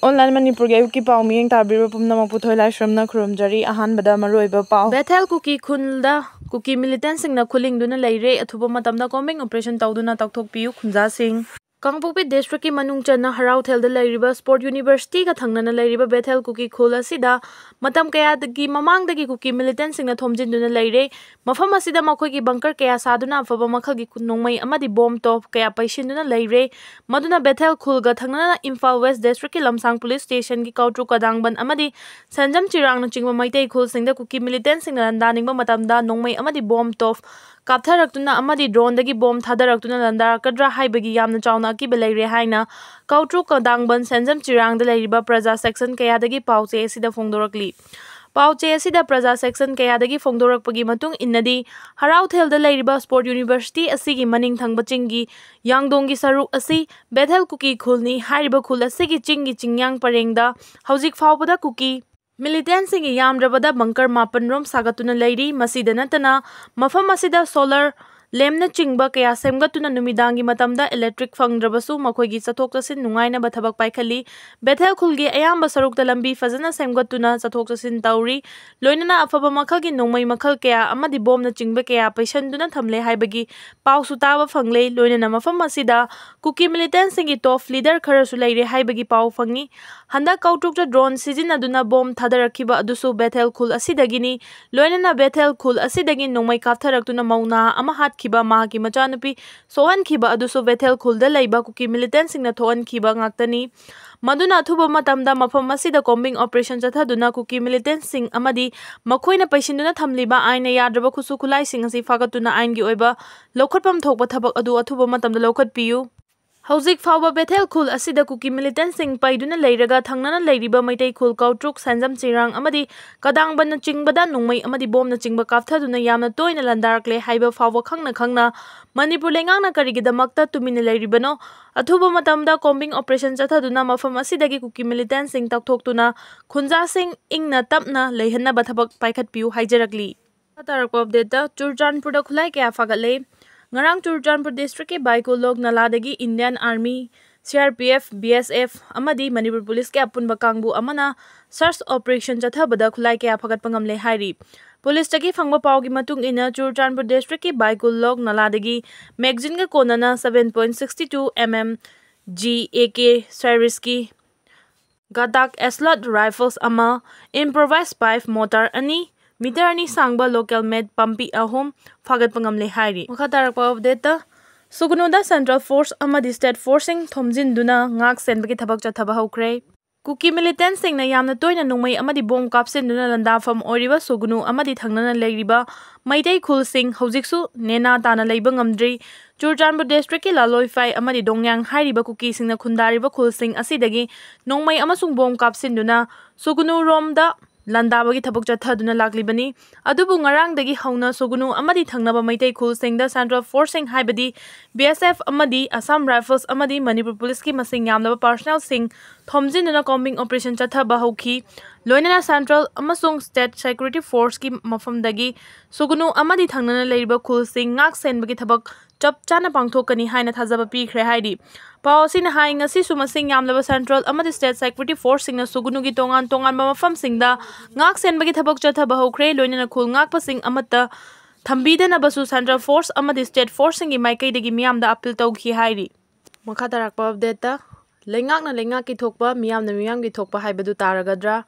Online Manipuri Kuki Pau Ming Tabiru Pumna Putola Shramna Krumjari, Ahan Bada Maruiba Pau. Bethel Kuki Khun Da Kuki Millitantsingna Khutlingduna Leire Ccpurdagi combing operation Tauduna Taktok Piu Khunza Singh. Kangpokpi district ki manung chana Harauthelda leiriba sport university ka thangnana leiriba Bethel Kuki Khul asida matam kaya dagi mamangdagi Kuki Millitantsingna thomjinduna leire mafam asida makhoi ki bunker kaya saduna afaba makhal gi nongmai amadi bomb top kaya paishinduna leire maduna Bethel Khul ga thangnana Imphal West district ki Lamsang police station ki Kautru Kadangban amadi Sanjam Chirang na chingba maitai khul singda Kuki Millitantsingna landaningba matamda nongmai amadi bomb top kaptharakuna amadi drone dagi bomb thadarakuna landar kadra haibagi yamna chawna ki belai haina Kautru Kadangban Sanjam Chirang da leiriba praja section kaya dagi pauche asida fongdorakli pauche asida praja section kaya dagi fongdorakpagi matung innadi Harauthelda leiriba sport university asigi maning thangba chingi yangdongi saruk asi Bethel Kuki Khulni hairiba khul asigi chingi chingyang parengda haujik faubada Kuki Millitantsingna yamdrabada bunker mapanrom sagatuna leiri masida natana mafam asida solar lemna chingba kaya semgatuna numidangi matamda electric fangdrabasu makhoigi chathok chasin nungaina bathabak paikhali Bethel Khulgi ayamba sarukta lambi fazana semgatuna chathok chasin tauri loinana afaba makhalgi nongmai makhal kaya amadi bomna chingba kaya paishanduna thamle haibagi pausu taba fangle loinana mafam asida Kuki Millitantsingna top leader kharasu leire haibagi pau fangi handa kautrukta drone sizinaduna bomb thadarakhiba adusu Bethel Khul asidagini loinana Bethel Khul asidagi nongmai kaptharaktuna mauna ama kiba mahaki machanupi sohan kiba adusu Bethel Khulda leiba Kuki Millitantsingna thoan kiba ngaktani maduna thuba matamda mafam asida combing operation chathaduna Kuki Millitantsing amadi makhoina paisinduna thamliba aina yadraba khusu khulai sing asi fagatuna aingi oiba lokhotpam thokpa thabak adu athuba matamda lokhat piyu Haujik fauba Bethel Khul asida Kuki Millitantsing paiduna leiraga thangnana leiriba maitai khul Kautruk Sanjam Chirang amadi Kadangban na chingbada nongmai amadi bom na chingba kapthaduna yamna toina landarakle haiba fauba khangna Manipur lengangna karigidamakta tumina leiribano athuba matamda combing operation chathaduna mafam asidagi Kuki Millitantsing takthokuna khunja sing ingna tapna leihanna bathabak paikhat piu haijarakli tarakpa update da Churchandpurda khulai kya Fagatle Ngarang Churchandpur district ke Baikulog naladagi Indian Army, CRPF, BSF, amadi Manipur police ke apunba kangbu amana search operation chathabada khulai ke afagat pangamle hairi. Police taki fangba paugi matung ina Churchandpur district ke Baikulog naladagi magazine ke konana 7.62 mm GAK series ki Gadak slot rifles ama improvised 5 mortar ani Mitarani sangba local made pampi ahom fagat pangamle hairi makatarakpa update ta Sugnu da Central Force amadi State Forcing thomjinduna ngak senbagi thabak chathaba hokre Kuki Millitantsingna yamna toina nongmai amadi bom kapsenduna landafam oiriba Sugnu amadi thangnana leiriba maitai khul sing haujiksu nena tana leiba ngamdri Churchandpur district ki Laloi Fai amadi dongyang hairiba Kuki singna khundariba khul sing asidagi nongmai amasung bom kapsenduna Sugnu romda Landabagi thabuk chathaduna laklibani adubu ngarangdagi hauna Sugnu amadi thangnaba maitai khul singda Central Forcing haibadi BSF amadi Assam Rifles amadi Manipur Police ki masing yamnaba personnel sing thomjinduna combing operation chathaba hauki loinana Central amasung State Security Force ki mafamdagi Sugnu amadi thangnana leiriba khul sing ngak senbagi thabak chap chana pangthokani haina thajaba pikhre haidi Pausin hai ngasi sumasing yamlaba Central amadi State Security Force singna Sugnu gi tongan mafam singda ngak senbagi thabak chathaba hokre loinana khul ngak pasing amata thambidana basu Central Force amadi State Force singi maikai dagi miyamda appeal tawki hairi makatarakpa update ta lengak ki thokpa miyam gi thokpa haibadu taragadra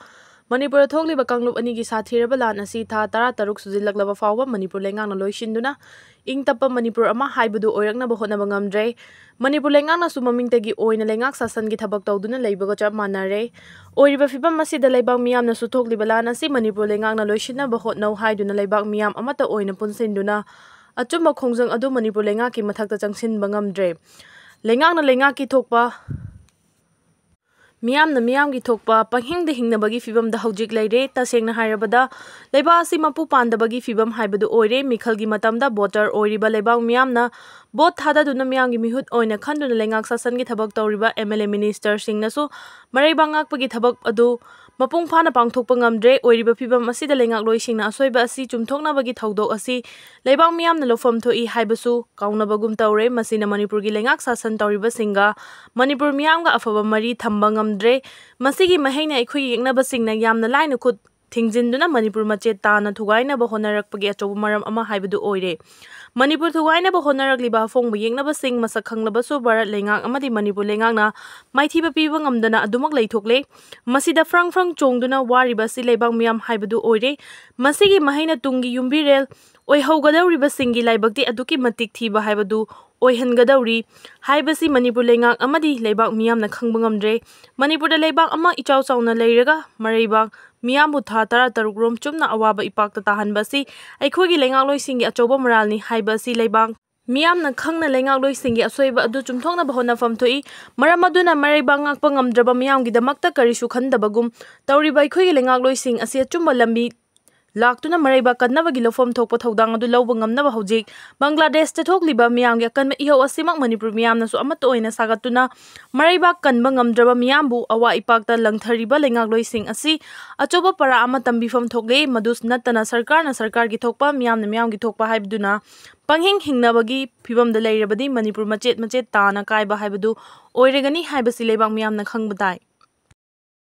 Manipur thokliba kanglup ani gi sathiraba lan asi tha 13 sujilaklaba fawba Manipur lengangna loisinduna ingtapa Manipur ama haibadu oirakna bahotnaba ngamdre Manipur lengangna sumamingtagi oina lengak sasan gi thabak tawduna leibaga chap manare oiriba fibam masida leibak miyamna su thokliba lan asi Manipur lengangna loisinna bahotnau haiduna leibak miyam amata oina punsinduna achumba khongjang adu Manipur lengaki mathakta changsinba ngamdre lengak ki thokpa Miyam gi thokpa panghingda hingnabagi fibam da haujik leire tasengna hairabada leiba asi mapu pandabagi fibam haibadu oire mikhalgi matamda voter oiriba leibang miyamna bot thada duna miyamgi mihut oina khanduna lengak sasan gi thabak tawriba MLA minister singnasu marai bangak pagi thabak adu ꯃꯄꯨꯡ ꯐꯥꯅ ꯄꯥꯡꯊꯣꯛꯄ ꯉꯝꯗ꯭ꯔꯦ ꯑꯣꯏꯔꯤꯕ ꯐꯤꯚꯝ ꯑꯁꯤꯗ ꯂꯩꯉꯥꯛꯂꯣꯏꯁꯤꯡꯅ ꯑꯁꯣꯏꯕ ꯑꯁꯤ ꯆꯨꯝꯊꯣꯛꯅꯕꯒꯤ ꯊꯧꯗꯣꯛ ꯑꯁꯤ ꯂꯩꯕꯥꯛ ꯃꯤꯌꯥꯝꯅ ꯂꯧꯐꯝ ꯊꯣꯛꯏ ꯍꯥꯏꯕꯁꯨ ꯀꯥꯎꯅꯕꯒꯨꯝ ꯇꯧꯔꯦ ꯃꯁꯤꯅ ꯃꯅꯤꯄꯨꯔꯒꯤ ꯂꯩꯉꯥꯛ ꯁꯥꯁꯟ ꯇꯧꯔꯤꯕꯁꯤꯡꯒ ꯃꯅꯤꯄꯨꯔ ꯃꯤꯌꯥꯝꯒ ꯑꯐꯕ ꯃꯔꯤ ꯊꯝꯕ ꯉꯝꯗ꯭ꯔꯦ ꯃꯁꯤꯒꯤ ꯃꯍꯩꯅ ꯑꯩꯈꯣꯏꯒꯤ ꯌꯦꯛꯅꯕꯁꯤꯡꯅ ꯌꯥꯝꯅ ꯂꯥꯏꯅ ꯈꯨꯠ ꯊꯤꯡꯖꯤꯟꯗꯨꯅ ꯃꯅꯤꯄꯨꯔ ꯃꯆꯦꯠ ꯇꯥꯅ ꯊꯨꯒꯥꯏꯅꯕ ꯍꯣꯠꯅꯔꯛꯄꯒꯤ ꯑꯆꯧꯕ ꯃꯔꯝ ꯑꯃ ꯍꯥꯏꯕꯗꯨ ꯑꯣꯏꯔꯦ ꯃꯅꯤꯄꯨꯔ ꯊꯨꯒꯥꯏꯅꯕ ꯍꯣꯠꯅꯔꯛꯂꯤꯕ ꯑꯐꯣꯡꯕ ꯌꯦꯛꯅꯕꯁꯤꯡ ꯃꯁꯛ ꯈꯪꯂꯕꯁꯨ ꯚꯥꯔꯠ ꯂꯩꯉꯥꯛ ꯑꯃꯗꯤ ꯃꯅꯤꯄꯨꯔ ꯂꯩꯉꯥꯛꯅ ꯃꯥꯏꯊꯤꯕ ꯄꯤꯕ ꯉꯝꯗꯅ ꯑꯗꯨꯃꯛ ꯂꯩꯊꯣꯛꯂꯦ ꯃꯁꯤꯗ ꯐ꯭ꯔꯪ ꯐ꯭ꯔꯪ ꯆꯣꯡꯗꯨꯅ ꯋꯥꯔꯤꯕ ꯑꯁꯤ ꯂꯩꯕꯥꯛ ꯃꯤꯌꯥꯝ ꯍꯥꯏꯕꯗꯨ ꯑꯣꯏꯔꯦ ꯃꯁꯤꯒꯤ ꯃꯍꯩꯅ ꯇꯨꯡꯒꯤ ꯌꯨꯝꯕꯤꯔꯦꯜ ꯑꯣꯏꯍꯧꯒꯗꯧꯔꯤꯕꯁꯤꯡꯒꯤ ꯂꯥꯏꯕꯛꯇꯤ ꯑꯗꯨꯛꯀꯤ ꯃꯇꯤꯛ ꯊꯤꯕ ꯍꯥꯏꯕꯗꯨ ꯑꯣꯏꯍꯟꯒꯗꯧꯔꯤ ꯍꯥꯏꯕꯁꯤ ꯃꯅꯤꯄꯨꯔ ꯂꯩꯉꯥꯛ ꯑꯃꯗꯤ ꯂꯩꯕꯥꯛ ꯃꯤꯌꯥꯝꯅ ꯈꯪꯕ ꯉꯝꯗ꯭ꯔꯦ ꯃꯅꯤꯄꯨꯔꯗ ꯂꯩꯕꯥꯛ ꯑꯃ ꯏꯆꯥꯎ ꯆꯥꯎꯅ ꯂꯩꯔꯒ ꯃꯔꯩꯕꯥꯛ ꯃꯤꯌꯥꯝꯕꯨ ꯊꯥ 16 ꯔꯣꯝ ꯆꯨꯝꯅ ꯑꯋꯥꯕ ꯏꯄꯥꯛꯇ ꯇꯥꯍꯟꯕ ꯑꯁꯤ ꯑꯩꯈꯣꯏꯒꯤ ꯂꯩꯉꯥꯛꯂꯣꯏꯁꯤꯡꯒꯤ ꯑꯆꯧꯕ ꯃꯔꯥꯜꯅꯤ ꯍꯥꯏꯕ ꯑꯁꯤ ꯂꯩꯕꯥꯛ ꯃꯤꯌꯥꯝꯅ ꯈꯪꯅ ꯂꯩꯉꯥꯛꯂꯣꯏꯁꯤꯡꯒꯤ ꯑꯁꯣꯏꯕ ꯑꯗꯨ ꯆꯨꯝꯊꯣꯛꯅꯕ ꯍꯣꯠꯅꯐꯝ ꯊꯣꯛꯏ ꯃꯔꯝ ꯑꯗꯨꯅ ꯃꯔꯩꯕꯥꯛ ꯉꯥꯛꯄ ꯉꯝꯗ꯭ꯔꯕ ꯃꯤꯌꯥꯝꯒꯤꯗꯃꯛꯇ ꯀꯔꯤꯁꯨ ꯈꯟꯗꯕꯒꯨꯝ ꯇꯧꯔꯤꯕ ꯑꯩꯈꯣꯏꯒꯤ ꯂꯩꯉꯥꯛꯂꯣꯏꯁꯤꯡ ꯑꯁꯤ ꯑꯆꯨꯝꯕ ꯂꯝꯕꯤ ꯂꯥꯛꯇꯨꯅ ꯃꯔꯩꯕꯥꯛ ꯀꯟꯅꯕꯒꯤ ꯂꯧꯐꯝ ꯊꯣꯛꯄ ꯊꯧꯗꯥꯡ ꯑꯗꯨ ꯂꯧꯕ ꯉꯝꯅꯕ ꯍꯧꯖꯤꯛ ꯕꯪꯒ꯭ꯂꯥꯗꯦꯁꯇ ꯊꯣꯛꯂꯤꯕ ꯃꯤꯌꯥꯝꯒꯤ ꯑꯀꯟꯕ ꯏꯍꯧ ꯑꯁꯤꯃꯛ ꯃꯅꯤꯄꯨꯔ ꯃꯤꯌꯥꯝꯅꯁꯨ ꯑꯃꯠꯇ ꯑꯣꯏꯅ ꯁꯥꯒꯠꯇꯨꯅ ꯃꯔꯩꯕꯥꯛ ꯀꯟꯕ ꯉꯝꯗ꯭ꯔꯕ ꯃꯤꯌꯥꯝꯕꯨ ꯑꯋꯥ ꯏꯄꯥꯛꯇ ꯂꯪꯊꯔꯤꯕ ꯂꯩꯉꯥꯛꯂꯣꯏꯁꯤꯡ ꯑꯁꯤ ꯑꯆꯧꯕ ꯄꯔꯥ ꯑꯃ ꯇꯝꯕꯤꯐꯝ ꯊꯣꯛꯂꯦ ꯃꯗꯨ ꯅꯠꯇꯅ ꯁꯔꯀꯥꯔꯅ ꯁꯔꯀꯥꯔꯒꯤ ꯊꯣꯛꯄ ꯃꯤꯌꯥꯝꯅ ꯃꯤꯌꯥꯝꯒꯤ ꯊꯣꯛꯄ ꯍꯥꯏꯕꯗꯨꯅ ꯄꯪꯍꯤꯡ ꯍꯤꯡꯅꯕꯒꯤ ꯐꯤꯚꯝꯗ ꯂꯩꯔꯕꯗꯤ ꯃꯅꯤꯄꯨꯔ ꯃꯆꯦꯠ ꯃꯆꯦꯠ ꯇꯥꯅ ꯀꯥꯏꯕ ꯍꯥꯏꯕꯗꯨ ꯑꯣꯏꯔꯒꯅꯤ ꯍꯥꯏꯕꯁꯤ ꯂꯩꯕꯥꯛ ꯃꯤꯌꯥꯝꯅ ꯈꯪꯕ ꯇꯥꯏ